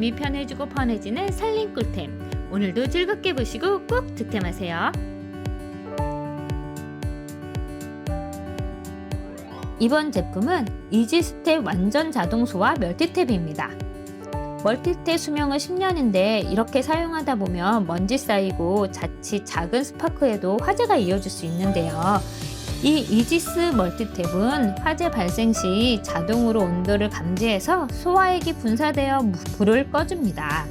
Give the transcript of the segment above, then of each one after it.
몸이 편해지고 편해지는 살림 꿀템. 오늘도 즐겁게 보시고 꼭 득템하세요. 이번 제품은 이지스텝 완전 자동 소화 멀티탭입니다. 멀티탭 수명은 10년인데 이렇게 사용하다 보면 먼지 쌓이고 자칫 작은 스파크에도 화재가 이어질 수 있는데요. 이 이지스 멀티탭은 화재 발생 시 자동으로 온도를 감지해서 소화액이 분사되어 불을 꺼줍니다.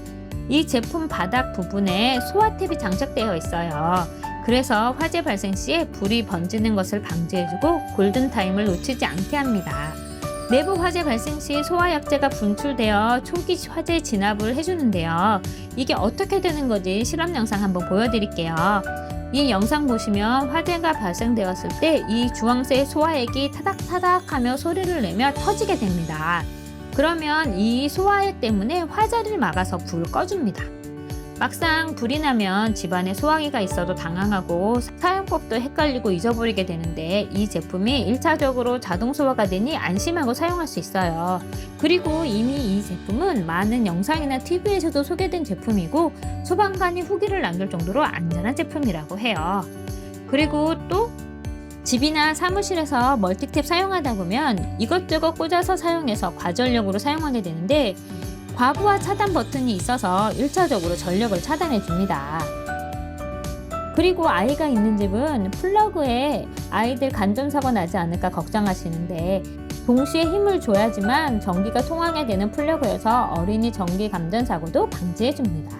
이 제품 바닥 부분에 소화탭이 장착되어 있어요. 그래서 화재 발생 시에 불이 번지는 것을 방지해주고 골든타임을 놓치지 않게 합니다. 내부 화재 발생 시 소화약재가 분출되어 초기 화재 진압을 해주는데요. 이게 어떻게 되는 건지 실험 영상 한번 보여드릴게요. 이 영상 보시면 화재가 발생되었을 때 이 주황색 소화액이 타닥타닥 하며 소리를 내며 터지게 됩니다. 그러면 이 소화액 때문에 화재를 막아서 불을 꺼줍니다. 막상 불이 나면 집안에 소화기가 있어도 당황하고 사용법도 헷갈리고 잊어버리게 되는데 이 제품이 1차적으로 자동 소화가 되니 안심하고 사용할 수 있어요. 그리고 이미 이 제품은 많은 영상이나 TV에서도 소개된 제품이고 소방관이 후기를 남길 정도로 안전한 제품이라고 해요. 그리고 또 집이나 사무실에서 멀티탭 사용하다 보면 이것저것 꽂아서 사용해서 과전력으로 사용하게 되는데 과부하 차단 버튼이 있어서 1차적으로 전력을 차단해 줍니다. 그리고 아이가 있는 집은 플러그에 아이들 간전사고 나지 않을까 걱정하시는데 동시에 힘을 줘야지만 전기가 통하게 되는 플러그여서 어린이 전기 감전사고도 방지해 줍니다.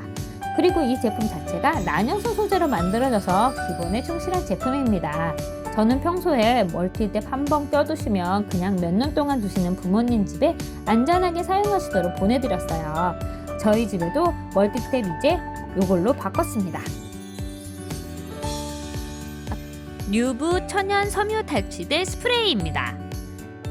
그리고 이 제품 자체가 난연소 소재로 만들어져서 기본에 충실한 제품입니다. 저는 평소에 멀티탭 한번 껴두시면 그냥 몇 년 동안 두시는 부모님 집에 안전하게 사용하시도록 보내드렸어요. 저희 집에도 멀티탭 이제 이걸로 바꿨습니다. 뉴브 천연 섬유 탈취대 스프레이입니다.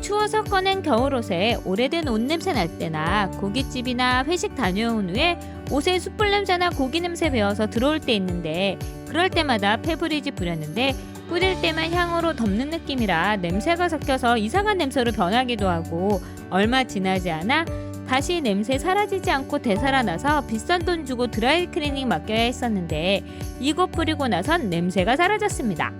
추워서 꺼낸 겨울옷에 오래된 옷 냄새 날 때나 고깃집이나 회식 다녀온 후에 옷에 숯불 냄새나 고기 냄새 배어서 들어올 때 있는데 그럴 때마다 페브리즈 뿌렸는데 뿌릴 때만 향으로 덮는 느낌이라 냄새가 섞여서 이상한 냄새로 변하기도 하고 얼마 지나지 않아 다시 냄새 사라지지 않고 되살아나서 비싼 돈 주고 드라이 클리닝 맡겨야 했었는데 이거 뿌리고 나선 냄새가 사라졌습니다.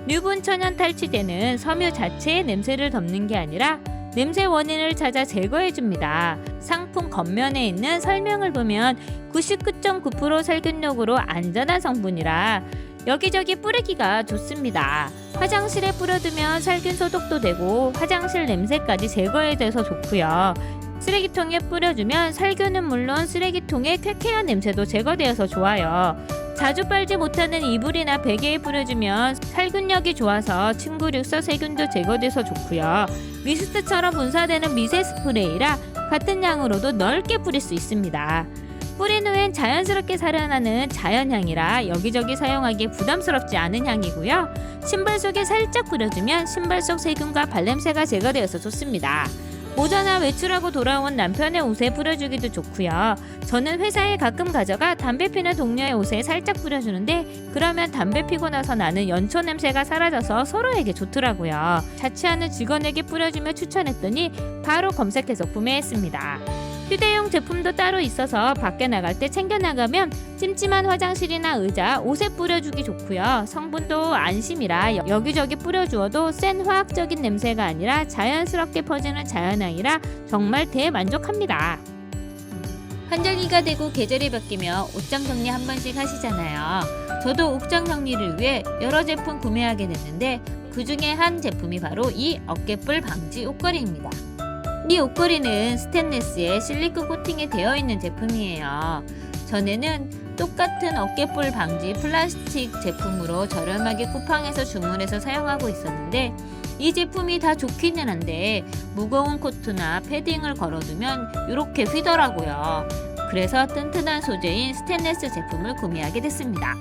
뉴분 천연 탈취제는 섬유 자체의 냄새를 덮는 게 아니라 냄새 원인을 찾아 제거해줍니다. 상품 겉면에 있는 설명을 보면 99.9% 살균력으로 안전한 성분이라 여기저기 뿌리기가 좋습니다. 화장실에 뿌려두면 살균 소독도 되고 화장실 냄새까지 제거해줘서 좋고요. 쓰레기통에 뿌려주면 살균은 물론 쓰레기통의 쾌쾌한 냄새도 제거되어서 좋아요. 자주 빨지 못하는 이불이나 베개에 뿌려주면 살균력이 좋아서 침구류서 세균도 제거돼서 좋고요. 미스트처럼 분사되는 미세 스프레이라 같은 양으로도 넓게 뿌릴 수 있습니다. 뿌린 후엔 자연스럽게 살아나는 자연향이라 여기저기 사용하기에 부담스럽지 않은 향이고요. 신발 속에 살짝 뿌려주면 신발 속 세균과 발냄새가 제거되어서 좋습니다. 오전나 외출하고 돌아온 남편의 옷에 뿌려주기도 좋고요. 저는 회사에 가끔 가져가 담배 피는 동료의 옷에 살짝 뿌려주는데 그러면 담배 피고 나서 나는 연초 냄새가 사라져서 서로에게 좋더라고요. 자취하는 직원에게 뿌려주며 추천했더니 바로 검색해서 구매했습니다. 휴대용 제품도 따로 있어서 밖에 나갈 때 챙겨나가면 찜찜한 화장실이나 의자, 옷에 뿌려주기 좋고요. 성분도 안심이라 여기저기 뿌려주어도 센 화학적인 냄새가 아니라 자연스럽게 퍼지는 자연향이라 정말 대만족합니다. 환절기가 되고 계절이 바뀌며 옷장 정리 한 번씩 하시잖아요. 저도 옷장 정리를 위해 여러 제품 구매하게 됐는데 그 중에 한 제품이 바로 이 어깨뿔 방지 옷걸이입니다. 이 옷걸이는 스테인리스에 실리콘 코팅이 되어 있는 제품이에요. 전에는 똑같은 어깨뿔 방지 플라스틱 제품으로 저렴하게 쿠팡에서 주문해서 사용하고 있었는데 이 제품이 다 좋기는 한데 무거운 코트나 패딩을 걸어두면 이렇게 휘더라고요. 그래서 튼튼한 소재인 스테인리스 제품을 구매하게 됐습니다.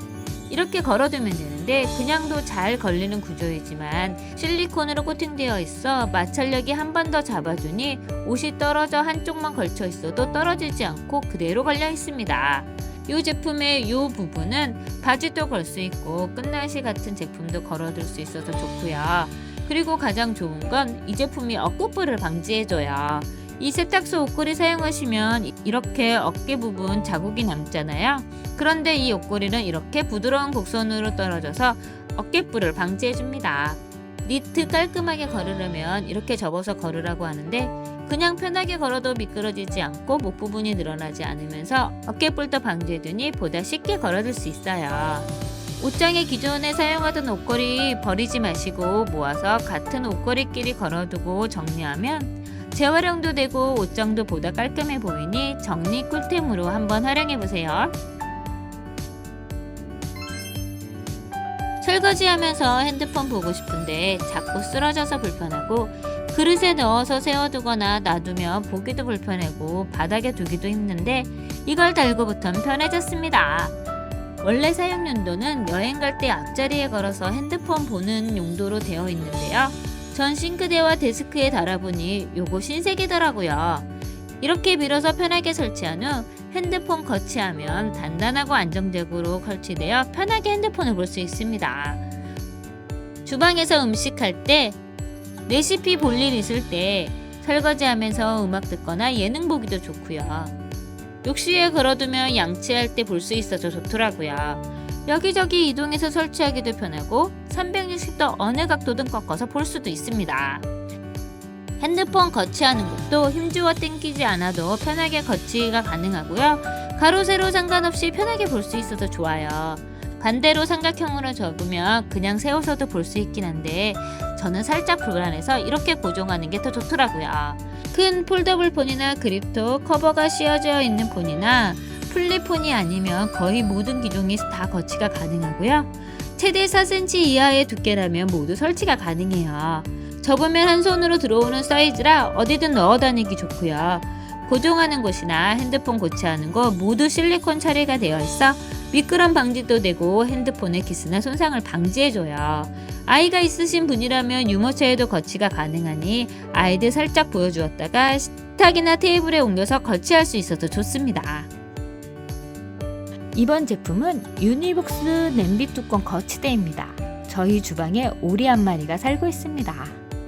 이렇게 걸어두면 되는데 그냥도 잘 걸리는 구조이지만 실리콘으로 코팅되어 있어 마찰력이 한 번 더 잡아주니 옷이 떨어져 한쪽만 걸쳐 있어도 떨어지지 않고 그대로 걸려 있습니다. 이 제품의 이 부분은 바지도 걸 수 있고 끝나시 같은 제품도 걸어둘 수 있어서 좋고요. 그리고 가장 좋은 건 이 제품이 어깨뿔을 방지해줘요. 이 세탁소 옷걸이 사용하시면 이렇게 어깨 부분 자국이 남잖아요. 그런데 이 옷걸이는 이렇게 부드러운 곡선으로 떨어져서 어깨뿔을 방지해줍니다. 니트 깔끔하게 걸으려면 이렇게 접어서 걸으라고 하는데 그냥 편하게 걸어도 미끄러지지 않고 목 부분이 늘어나지 않으면서 어깨뿔도 방지해두니 보다 쉽게 걸어줄 수 있어요. 옷장에 기존에 사용하던 옷걸이 버리지 마시고 모아서 같은 옷걸이끼리 걸어두고 정리하면 재활용도 되고 옷장도 보다 깔끔해 보이니 정리 꿀템으로 한번 활용해보세요. 설거지하면서 핸드폰 보고 싶은데 자꾸 쓰러져서 불편하고 그릇에 넣어서 세워두거나 놔두면 보기도 불편하고 바닥에 두기도 힘든데 이걸 달고부터는 편해졌습니다. 원래 사용 용도는 여행 갈 때 앞자리에 걸어서 핸드폰 보는 용도로 되어 있는데요. 전 싱크대와 데스크에 달아보니 요거 신세계더라고요. 이렇게 밀어서 편하게 설치한 후 핸드폰 거치하면 단단하고 안정적으로 설치되어 편하게 핸드폰을 볼 수 있습니다. 주방에서 음식할 때, 레시피 볼 일 있을 때, 설거지하면서 음악 듣거나 예능 보기도 좋고요. 욕실에 걸어두면 양치할 때 볼 수 있어서 좋더라고요. 여기저기 이동해서 설치하기도 편하고 360도 어느 각도든 꺾어서 볼 수도 있습니다. 핸드폰 거치하는 것도 힘주어 당기지 않아도 편하게 거치가 가능하고요. 가로 세로 상관없이 편하게 볼 수 있어서 좋아요. 반대로 삼각형으로 접으면 그냥 세워서도 볼 수 있긴 한데 저는 살짝 불안해서 이렇게 고정하는 게 더 좋더라고요. 큰 폴더블 폰이나 그립톡 커버가 씌워져 있는 폰이나 플립폰이 아니면 거의 모든 기종이 다 거치가 가능하고요. 최대 4cm 이하의 두께라면 모두 설치가 가능해요. 접으면 한 손으로 들어오는 사이즈라 어디든 넣어 다니기 좋고요. 고정하는 곳이나 핸드폰 고치하는 곳 모두 실리콘 처리가 되어 있어 미끄럼 방지도 되고 핸드폰의 기스나 손상을 방지해줘요. 아이가 있으신 분이라면 유모차에도 거치가 가능하니 아이들 살짝 보여주었다가 식탁이나 테이블에 옮겨서 거치할 수 있어서 좋습니다. 이번 제품은 유니복스 냄비 뚜껑 거치대입니다. 저희 주방에 오리 한 마리가 살고 있습니다.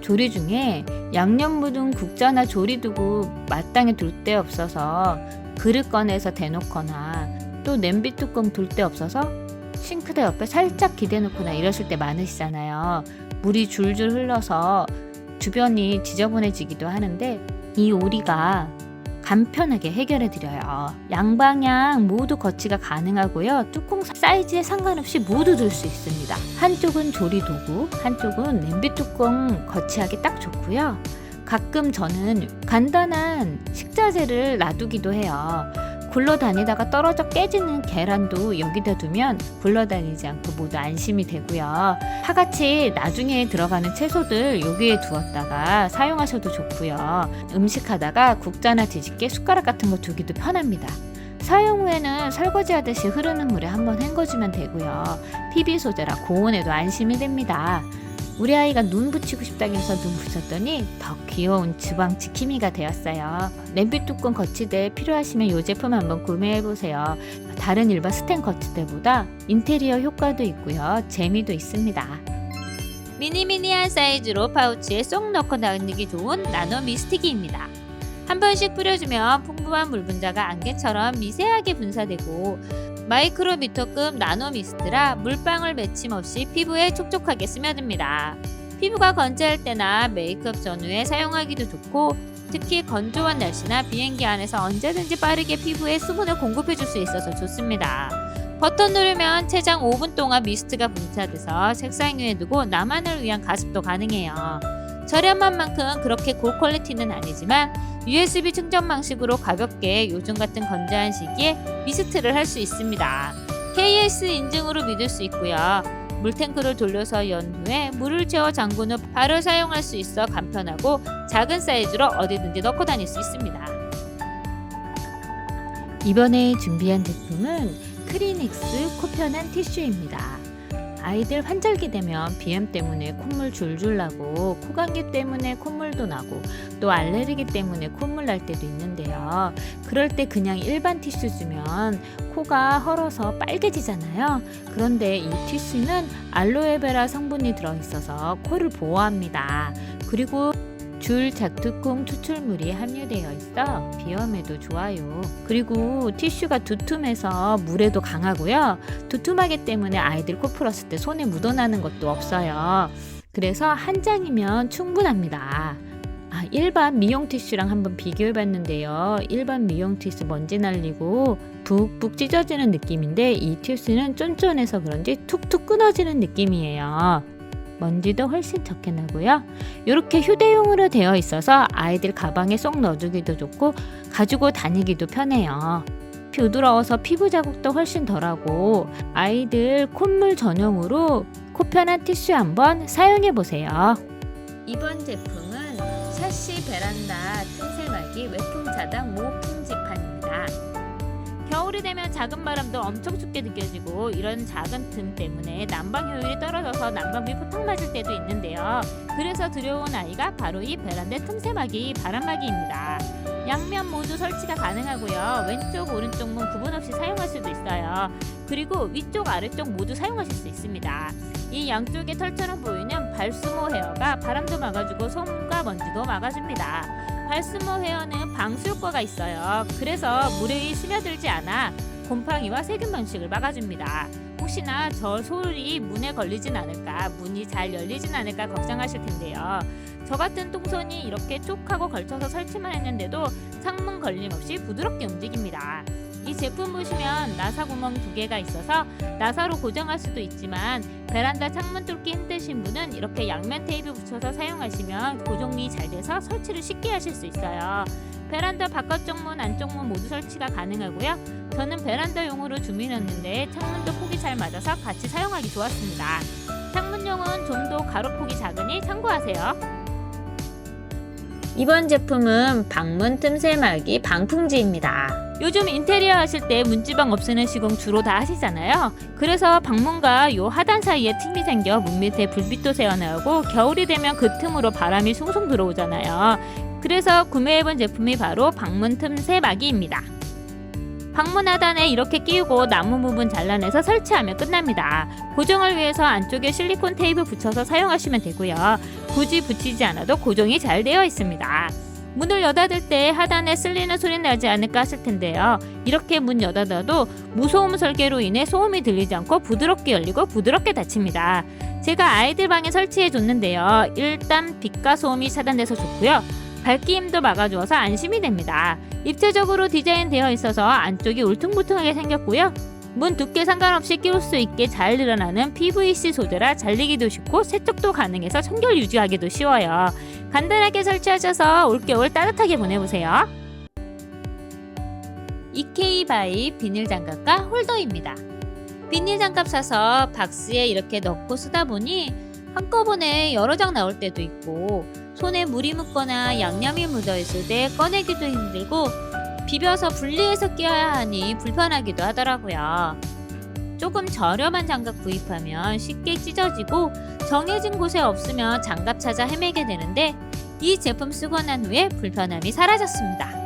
조리 중에 양념 묻은 국자나 조리도구 마땅히 둘 데 없어서 그릇 꺼내서 대놓거나 또 냄비 뚜껑 둘 데 없어서 싱크대 옆에 살짝 기대놓거나 이러실 때 많으시잖아요. 물이 줄줄 흘러서 주변이 지저분해지기도 하는데 이 오리가 간편하게 해결해드려요. 양방향 모두 거치가 가능하고요. 뚜껑 사이즈에 상관없이 모두 둘 수 있습니다. 한쪽은 조리도구, 한쪽은 냄비 뚜껑 거치하기 딱 좋고요. 가끔 저는 간단한 식자재를 놔두기도 해요. 굴러다니다가 떨어져 깨지는 계란도 여기다 두면 굴러다니지 않고 모두 안심이 되고요. 파같이 나중에 들어가는 채소들 여기에 두었다가 사용하셔도 좋고요. 음식하다가 국자나 뒤집개, 숟가락 같은 거 두기도 편합니다. 사용 후에는 설거지 하듯이 흐르는 물에 한번 헹궈주면 되고요. PB 소재라 고온에도 안심이 됩니다. 우리 아이가 눈 붙이고 싶다고 해서 눈 붙였더니 더 귀여운 주방 지킴이가 되었어요. 냄비 뚜껑 거치대 필요하시면 이 제품 한번 구매해보세요. 다른 일반 스텐 거치대보다 인테리어 효과도 있고요. 재미도 있습니다. 미니미니한 사이즈로 파우치에 쏙 넣고 다니기 좋은 나노 미스티기입니다. 한 번씩 뿌려주면 풍부한 물 분자가 안개처럼 미세하게 분사되고 마이크로미터급 나노 미스트라 물방울 맺힘 없이 피부에 촉촉하게 스며듭니다. 피부가 건조할 때나 메이크업 전후에 사용하기도 좋고 특히 건조한 날씨나 비행기 안에서 언제든지 빠르게 피부에 수분을 공급해줄 수 있어서 좋습니다. 버튼 누르면 최장 5분 동안 미스트가 분사돼서 색상 위에 두고 나만을 위한 가습도 가능해요. 저렴한 만큼 그렇게 고퀄리티는 아니지만 USB 충전 방식으로 가볍게 요즘 같은 건조한 시기에 미스트를 할 수 있습니다. KS 인증으로 믿을 수 있고요. 물탱크를 돌려서 연 후에 물을 채워 잠근 후 바로 사용할 수 있어 간편하고 작은 사이즈로 어디든지 넣고 다닐 수 있습니다. 이번에 준비한 제품은 크리넥스 코편한 티슈입니다. 아이들 환절기 되면 비염 때문에 콧물 줄줄 나고 코감기 때문에 콧물도 나고 또 알레르기 때문에 콧물 날 때도 있는데요. 그럴 때 그냥 일반 티슈 주면 코가 헐어서 빨개지잖아요. 그런데 이 티슈는 알로에베라 성분이 들어있어서 코를 보호합니다. 그리고 줄 작두콩 추출물이 함유되어 있어 비염에도 좋아요. 그리고 티슈가 두툼해서 물에도 강하고요. 두툼하기 때문에 아이들 코 풀었을 때 손에 묻어나는 것도 없어요. 그래서 한 장이면 충분합니다. 일반 미용 티슈랑 한번 비교해 봤는데요. 일반 미용 티슈 먼지 날리고 푹푹 찢어지는 느낌인데 이 티슈는 쫀쫀해서 그런지 툭툭 끊어지는 느낌이에요. 먼지도 훨씬 적게 나고요. 이렇게 휴대용으로 되어 있어서 아이들 가방에 쏙 넣어주기도 좋고 가지고 다니기도 편해요. 부드러워서 피부 자국도 훨씬 덜하고 아이들 콧물 전용으로 코 편한 티슈 한번 사용해 보세요. 이번 제품은 샤시 베란다 틈새 말기 외풍 차단 모풍 지판입니다. 겨울이 되면 작은 바람도 엄청 춥게 느껴지고 이런 작은 틈 때문에 난방 효율이 떨어져서 난방비 포탁 맞을 때도 있는데요. 그래서 들여온 아이가 바로 이 베란다 틈새막이 바람막이입니다. 양면 모두 설치가 가능하고요. 왼쪽 오른쪽 문 구분 없이 사용할 수도 있어요. 그리고 위쪽 아래쪽 모두 사용하실 수 있습니다. 이 양쪽에 털처럼 보이는 발수모 헤어가 바람도 막아주고 솜과 먼지도 막아줍니다. 발수모 헤어는 방수 효과가 있어요. 그래서 물에 스며들지 않아 곰팡이와 세균 번식을 막아줍니다. 혹시나 저 솔이 문에 걸리진 않을까, 문이 잘 열리진 않을까 걱정하실 텐데요. 저 같은 똥손이 이렇게 쭉 하고 걸쳐서 설치만 했는데도 창문 걸림 없이 부드럽게 움직입니다. 이 제품 보시면 나사 구멍 2개가 있어서 나사로 고정할 수도 있지만 베란다 창문 뚫기 힘드신 분은 이렇게 양면 테이프 붙여서 사용하시면 고정이 잘 돼서 설치를 쉽게 하실 수 있어요. 베란다 바깥쪽 문, 안쪽 문 모두 설치가 가능하고요. 저는 베란다용으로 주문했는데 창문도 폭이 잘 맞아서 같이 사용하기 좋았습니다. 창문용은 좀 더 가로폭이 작으니 참고하세요. 이번 제품은 방문 틈새 말기 방풍지입니다. 요즘 인테리어 하실 때 문지방 없애는 시공 주로 다 하시잖아요. 그래서 방문과 요 하단 사이에 틈이 생겨 문 밑에 불빛도 새어나오고 겨울이 되면 그 틈으로 바람이 숭숭 들어오잖아요. 그래서 구매해본 제품이 바로 방문 틈새 막이입니다. 방문 하단에 이렇게 끼우고 나무 부분 잘라내서 설치하면 끝납니다. 고정을 위해서 안쪽에 실리콘 테이프 붙여서 사용하시면 되고요. 굳이 붙이지 않아도 고정이 잘 되어 있습니다. 문을 여닫을 때 하단에 쓸리는 소리 나지 않을까 하실 텐데요. 이렇게 문 여닫아도 무소음 설계로 인해 소음이 들리지 않고 부드럽게 열리고 부드럽게 닫힙니다. 제가 아이들 방에 설치해 줬는데요. 일단 빛과 소음이 차단돼서 좋고요. 밝기임도 막아주어서 안심이 됩니다. 입체적으로 디자인되어 있어서 안쪽이 울퉁불퉁하게 생겼고요. 문 두께 상관없이 끼울 수 있게 잘 늘어나는 PVC 소재라 잘리기도 쉽고 세척도 가능해서 청결 유지하기도 쉬워요. 간단하게 설치하셔서 올겨울 따뜻하게 보내보세요. EK바이 비닐 장갑과 홀더입니다. 비닐 장갑 사서 박스에 이렇게 넣고 쓰다 보니 한꺼번에 여러 장 나올 때도 있고 손에 물이 묻거나 양념이 묻어 있을 때 꺼내기도 힘들고 비벼서 분리해서 끼워야 하니 불편하기도 하더라고요. 조금 저렴한 장갑 구입하면 쉽게 찢어지고 정해진 곳에 없으면 장갑 찾아 헤매게 되는데 이 제품 쓰고 난 후에 불편함이 사라졌습니다.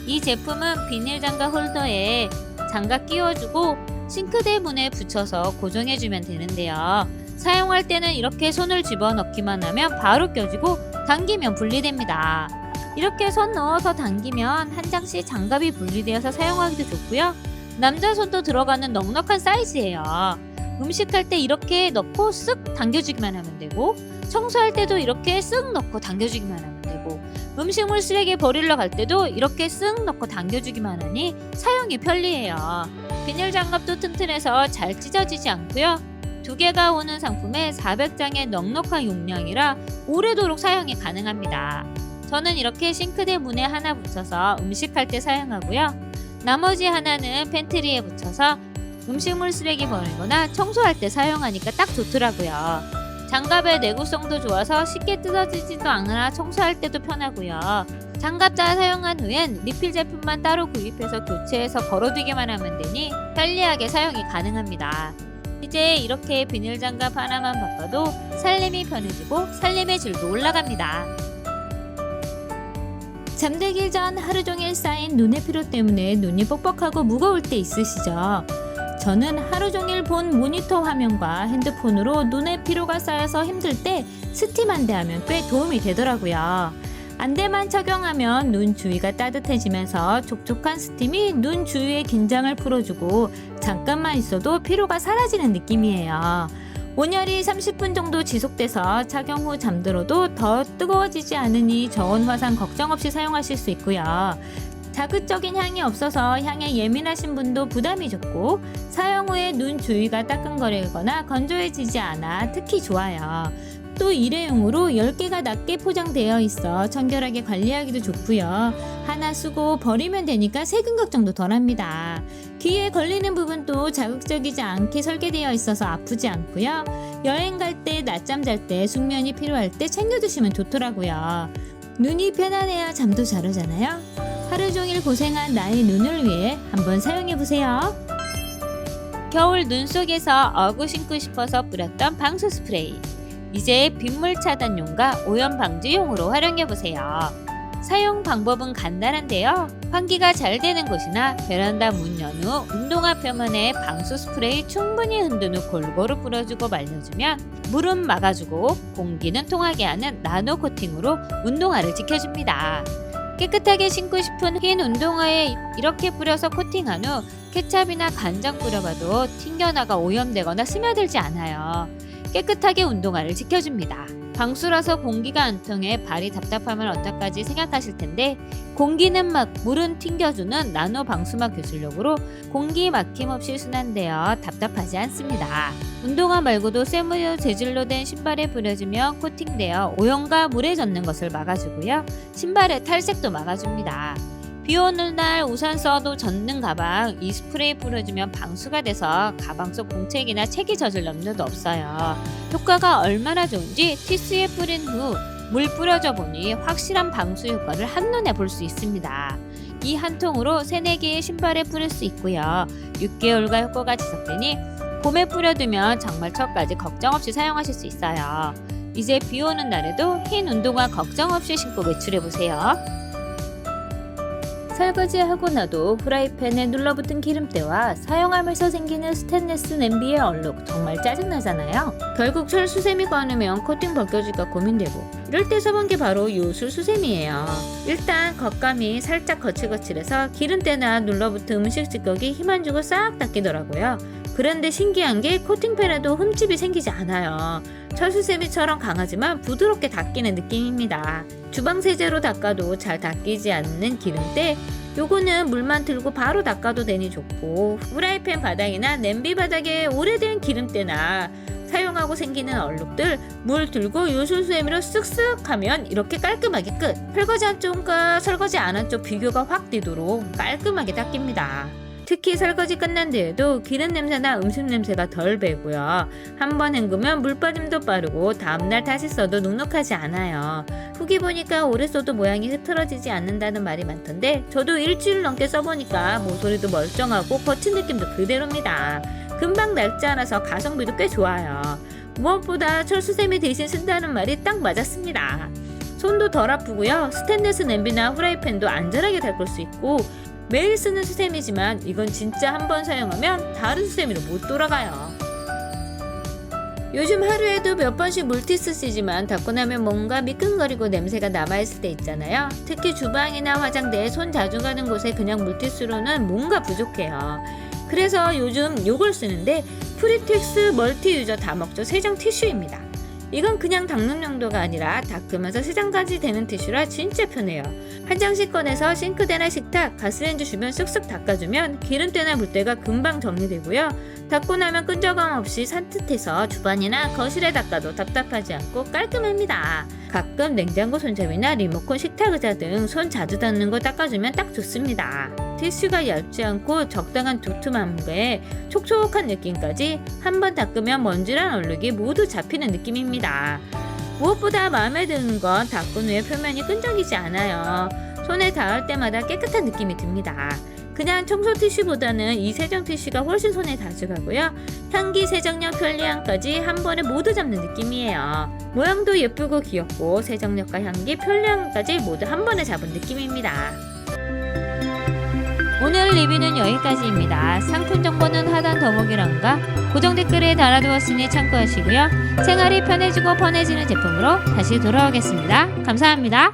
이 제품은 비닐 장갑 홀더에 장갑 끼워주고 싱크대 문에 붙여서 고정해주면 되는데요. 사용할 때는 이렇게 손을 집어넣기만 하면 바로 껴지고 당기면 분리됩니다. 이렇게 손 넣어서 당기면 한 장씩 장갑이 분리되어서 사용하기도 좋고요. 남자 손도 들어가는 넉넉한 사이즈예요. 음식할 때 이렇게 넣고 쓱 당겨주기만 하면 되고 청소할 때도 이렇게 쓱 넣고 당겨주기만 하면 되고 음식물 쓰레기 버리러 갈 때도 이렇게 쓱 넣고 당겨주기만 하니 사용이 편리해요. 비닐 장갑도 튼튼해서 잘 찢어지지 않고요. 2개가 오는 상품에 400장의 넉넉한 용량이라 오래도록 사용이 가능합니다. 저는 이렇게 싱크대 문에 하나 붙여서 음식할 때 사용하고요. 나머지 하나는 팬트리에 붙여서 음식물 쓰레기 버리거나 청소할 때 사용하니까 딱 좋더라고요. 장갑의 내구성도 좋아서 쉽게 뜯어지지도 않으나 청소할 때도 편하고요. 장갑 다 사용한 후엔 리필 제품만 따로 구입해서 교체해서 걸어두기만 하면 되니 편리하게 사용이 가능합니다. 이제 이렇게 비닐 장갑 하나만 바꿔도 살림이 편해지고 살림의 질도 올라갑니다. 잠들기 전 하루 종일 쌓인 눈의 피로 때문에 눈이 뻑뻑하고 무거울 때 있으시죠? 저는 하루 종일 본 모니터 화면과 핸드폰으로 눈에 피로가 쌓여서 힘들 때 스팀 안대 하면 꽤 도움이 되더라고요. 안대만 착용하면 눈 주위가 따뜻해지면서 촉촉한 스팀이 눈 주위의 긴장을 풀어주고 잠깐만 있어도 피로가 사라지는 느낌이에요. 온열이 30분 정도 지속돼서 착용 후 잠들어도 더 뜨거워지지 않으니 저온 화상 걱정 없이 사용하실 수 있고요. 자극적인 향이 없어서 향에 예민하신 분도 부담이 적고 사용 후에 눈 주위가 따끔거리거나 건조해지지 않아 특히 좋아요. 또 일회용으로 10개가 낮게 포장되어 있어 청결하게 관리하기도 좋고요. 하나 쓰고 버리면 되니까 세균 걱정도 덜합니다. 귀에 걸리는 부분도 자극적이지 않게 설계되어 있어서 아프지 않고요. 여행 갈 때, 낮잠 잘 때, 숙면이 필요할 때 챙겨 두시면 좋더라고요. 눈이 편안해야 잠도 잘 오잖아요. 하루 종일 고생한 나의 눈을 위해 한번 사용해보세요. 겨울 눈 속에서 어구 신고 싶어서 뿌렸던 방수 스프레이. 이제 빗물 차단용과 오염 방지용으로 활용해보세요. 사용 방법은 간단한데요. 환기가 잘 되는 곳이나 베란다 문 연 후 운동화 표면에 방수 스프레이 충분히 흔든 후 골고루 뿌려주고 말려주면 물은 막아주고 공기는 통하게 하는 나노 코팅으로 운동화를 지켜줍니다. 깨끗하게 신고 싶은 흰 운동화에 이렇게 뿌려서 코팅한 후 케찹이나 간장 뿌려봐도 튕겨나가 오염되거나 스며들지 않아요. 깨끗하게 운동화를 지켜줍니다. 방수라서 공기가 안 통해 발이 답답하면 어떡하지 생각하실 텐데 공기는 막 물은 튕겨주는 나노 방수막 기술력으로 공기 막힘없이 순환되어 답답하지 않습니다. 운동화 말고도 쇠물 재질로 된 신발에 뿌려주면 코팅되어 오염과 물에 젖는 것을 막아주고요. 신발의 탈색도 막아줍니다. 비 오는 날 우산 써도 젖는 가방 이 스프레이 뿌려주면 방수가 돼서 가방 속 공책이나 책이 젖을 염려도 없어요. 효과가 얼마나 좋은지 티슈에 뿌린 후 물 뿌려줘 보니 확실한 방수 효과를 한눈에 볼 수 있습니다. 이 한 통으로 3-4개의 신발에 뿌릴 수 있고요. 6개월가 효과가 지속되니 봄에 뿌려두면 장마철까지 걱정 없이 사용하실 수 있어요. 이제 비 오는 날에도 흰 운동화 걱정 없이 신고 외출해보세요. 설거지하고 나도 프라이팬에 눌러붙은 기름때와 사용하면서 생기는 스테인리스 냄비의 얼룩 정말 짜증나잖아요. 결국 철수세미 꺼내면 코팅 벗겨질까 고민되고 이럴 때 써본 게 바로 요술수세미예요. 일단 겉감이 살짝 거칠거칠해서 기름때나 눌러붙은 음식 찌꺼기 힘 안 주고 싹 닦이더라고요. 그런데 신기한 게 코팅팬에도 흠집이 생기지 않아요. 철수세미처럼 강하지만 부드럽게 닦이는 느낌입니다. 주방세제로 닦아도 잘 닦이지 않는 기름때 요거는 물만 틀고 바로 닦아도 되니 좋고 프라이팬 바닥이나 냄비 바닥에 오래된 기름때나 사용하고 생기는 얼룩들 물 들고 요술수세미로 쓱쓱 하면 이렇게 깔끔하게 끝! 설거지 한 쪽과 설거지 안 한 쪽 비교가 확 되도록 깔끔하게 닦입니다. 특히 설거지 끝난 뒤에도 기름 냄새나 음식 냄새가 덜 배고요. 한번 헹구면 물 빠짐도 빠르고 다음날 다시 써도 눅눅하지 않아요. 후기 보니까 오래 써도 모양이 흐트러지지 않는다는 말이 많던데 저도 일주일 넘게 써보니까 모서리도 멀쩡하고 거친 느낌도 그대로입니다. 금방 낡지 않아서 가성비도 꽤 좋아요. 무엇보다 철수세미 대신 쓴다는 말이 딱 맞았습니다. 손도 덜 아프고요. 스테인리스 냄비나 후라이팬도 안전하게 닦을 수 있고 매일 쓰는 수세미지만 이건 진짜 한 번 사용하면 다른 수세미로 못 돌아가요. 요즘 하루에도 몇 번씩 물티슈 쓰지만 닦고 나면 뭔가 미끈거리고 냄새가 남아있을 때 있잖아요. 특히 주방이나 화장대에 손 자주 가는 곳에 그냥 물티슈로는 뭔가 부족해요. 그래서 요즘 요걸 쓰는데 프리텍스 멀티유저 다목적 세정 티슈입니다. 이건 그냥 닦는 용도가 아니라 닦으면서 세정까지 되는 티슈라 진짜 편해요. 한 장씩 꺼내서 싱크대나 식탁, 가스레인지 주변 쓱쓱 닦아주면 기름때나 물때가 금방 정리되고요. 닦고 나면 끈적함 없이 산뜻해서 주방이나 거실에 닦아도 답답하지 않고 깔끔합니다. 가끔 냉장고 손잡이나 리모컨 식탁 의자 등 손 자주 닿는 거 닦아주면 딱 좋습니다. 티슈가 얇지 않고 적당한 두툼함에 촉촉한 느낌까지 한번 닦으면 먼지랑 얼룩이 모두 잡히는 느낌입니다. 무엇보다 마음에 드는 건 닦은 후에 표면이 끈적이지 않아요. 손에 닿을 때마다 깨끗한 느낌이 듭니다. 그냥 청소 티슈보다는 이 세정 티슈가 훨씬 손에 자주 가고요. 향기, 세정력, 편리함까지 한 번에 모두 잡는 느낌이에요. 모양도 예쁘고 귀엽고 세정력과 향기, 편리함까지 모두 한 번에 잡은 느낌입니다. 오늘 리뷰는 여기까지입니다. 상품 정보는 하단 더보기란과 고정 댓글에 달아두었으니 참고하시고요. 생활이 편해지고 편해지는 제품으로 다시 돌아오겠습니다. 감사합니다.